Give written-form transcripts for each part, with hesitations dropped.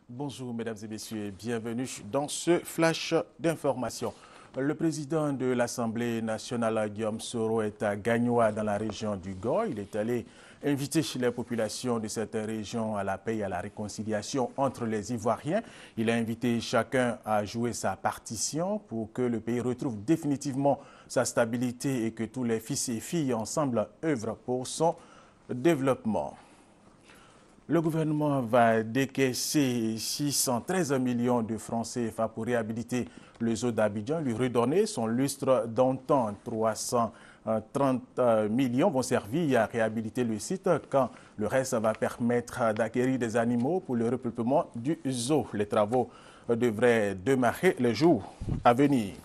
Bonjour mesdames et messieurs et bienvenue dans ce flash d'information. Le président de l'Assemblée nationale, Guillaume Soro, est à Gagnoa dans la région du Gor. Il est allé inviter les populations de cette région à la paix et à la réconciliation entre les Ivoiriens. Il a invité chacun à jouer sa partition pour que le pays retrouve définitivement sa stabilité et que tous les fils et filles ensemble œuvrent pour son développement. Le gouvernement va décaisser 613 millions de francs CFA pour réhabiliter le zoo d'Abidjan, lui redonner son lustre d'antan. 330 millions vont servir à réhabiliter le site quand le reste va permettre d'acquérir des animaux pour le repeuplement du zoo. Les travaux devraient démarrer les jours à venir.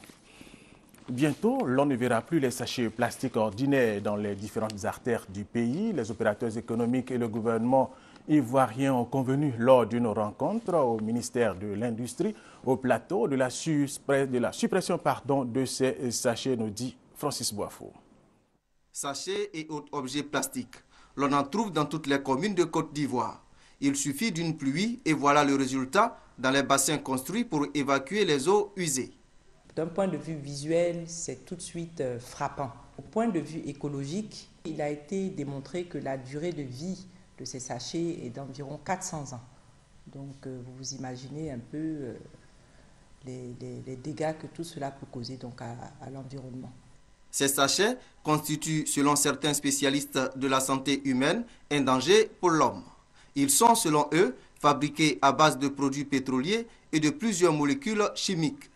Bientôt, l'on ne verra plus les sachets plastiques ordinaires dans les différentes artères du pays. Les opérateurs économiques et le gouvernement ivoirien ont convenu lors d'une rencontre au ministère de l'Industrie au plateau de la suppression de ces sachets, nous dit Francis Boifo. Sachets et autres objets plastiques, l'on en trouve dans toutes les communes de Côte d'Ivoire. Il suffit d'une pluie et voilà le résultat dans les bassins construits pour évacuer les eaux usées. D'un point de vue visuel, c'est tout de suite frappant. Au point de vue écologique, il a été démontré que la durée de vie de ces sachets est d'environ 400 ans. Donc vous vous imaginez un peu les dégâts que tout cela peut causer donc à l'environnement. Ces sachets constituent, selon certains spécialistes de la santé humaine, un danger pour l'homme. Ils sont, selon eux, fabriqués à base de produits pétroliers et de plusieurs molécules chimiques.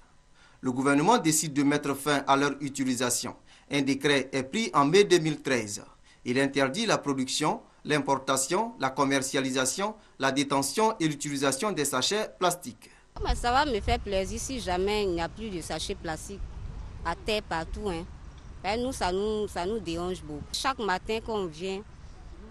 Le gouvernement décide de mettre fin à leur utilisation. Un décret est pris en mai 2013. Il interdit la production, l'importation, la commercialisation, la détention et l'utilisation des sachets plastiques. Ça va me faire plaisir si jamais il n'y a plus de sachets plastiques à terre partout. Nous, ça nous dérange beaucoup. Chaque matin quand on vient,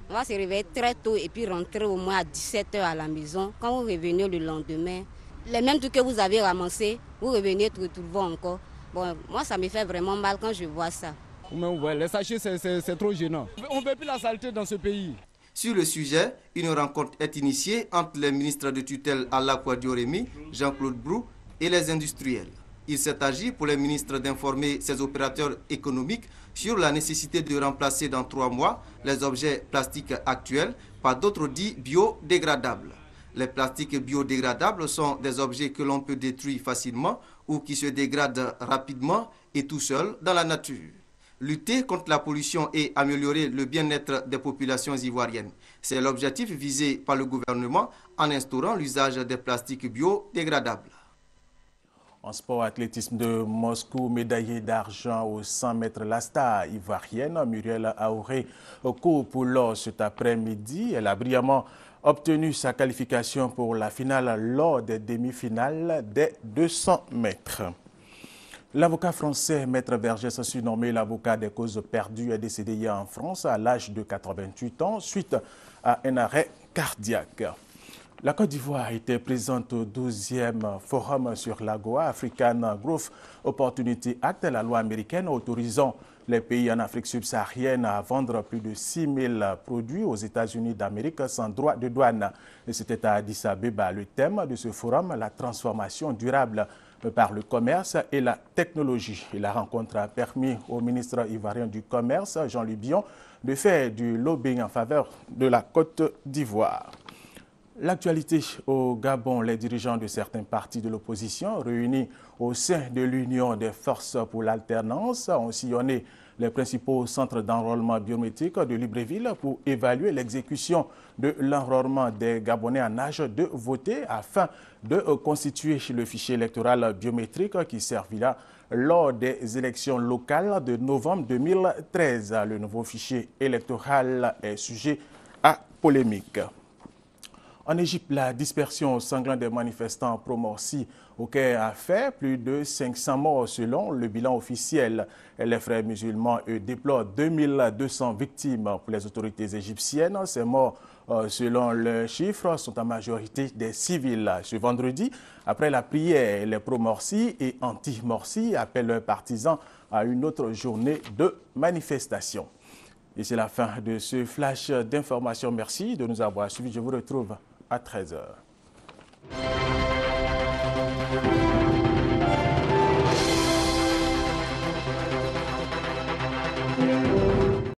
on va se réveiller très tôt et puis rentrer au moins à 17 h à la maison. Quand vous revenez le lendemain, les mêmes trucs que vous avez ramassés, vous revenez te retrouver encore. Bon, moi, ça me fait vraiment mal quand je vois ça. Les sachets, c'est trop gênant. On ne veut plus la saleté dans ce pays. Sur le sujet, une rencontre est initiée entre les ministres de tutelle Alakwa Dioremi, Jean-Claude Brou et les industriels. Il s'est agi pour les ministres d'informer ces opérateurs économiques sur la nécessité de remplacer dans 3 mois les objets plastiques actuels par d'autres dits biodégradables. Les plastiques biodégradables sont des objets que l'on peut détruire facilement ou qui se dégradent rapidement et tout seul dans la nature. Lutter contre la pollution et améliorer le bien-être des populations ivoiriennes. C'est l'objectif visé par le gouvernement en instaurant l'usage des plastiques biodégradables. En sport athlétisme de Moscou, médaillée d'argent aux 100 mètres, la star ivoirienne Muriel Aouré court pour l'or cet après-midi. Elle a brillamment obtenu sa qualification pour la finale lors des demi-finales des 200 mètres. L'avocat français Maître Vergès, surnommé l'avocat des causes perdues, est décédé hier en France à l'âge de 88 ans suite à un arrêt cardiaque. La Côte d'Ivoire était présente au 12e forum sur l'AGOA, African Growth Opportunity Act, la loi américaine autorisant les pays en Afrique subsaharienne à vendre plus de 6 000 produits aux États-Unis d'Amérique sans droit de douane. C'était à Addis Abeba. Le thème de ce forum, la transformation durable par le commerce et la technologie. La rencontre a permis au ministre ivoirien du Commerce, Jean-Louis Bion, de faire du lobbying en faveur de la Côte d'Ivoire. L'actualité au Gabon, les dirigeants de certains partis de l'opposition réunis au sein de l'Union des forces pour l'alternance ont sillonné les principaux centres d'enrôlement biométrique de Libreville pour évaluer l'exécution de l'enrôlement des Gabonais en âge de voter afin de constituer le fichier électoral biométrique qui servira lors des élections locales de novembre 2013. Le nouveau fichier électoral est sujet à polémique. En Égypte, la dispersion sanglante des manifestants pro-Morsi au Caire a fait plus de 500 morts selon le bilan officiel. Les frères musulmans, eux, déplorent 2200 victimes pour les autorités égyptiennes. Ces morts, selon le chiffre, sont en majorité des civils. Ce vendredi, après la prière, les pro-Morsi et anti-Morsi appellent leurs partisans à une autre journée de manifestation. Et c'est la fin de ce flash d'information. Merci de nous avoir suivis. Je vous retrouve à 13 h.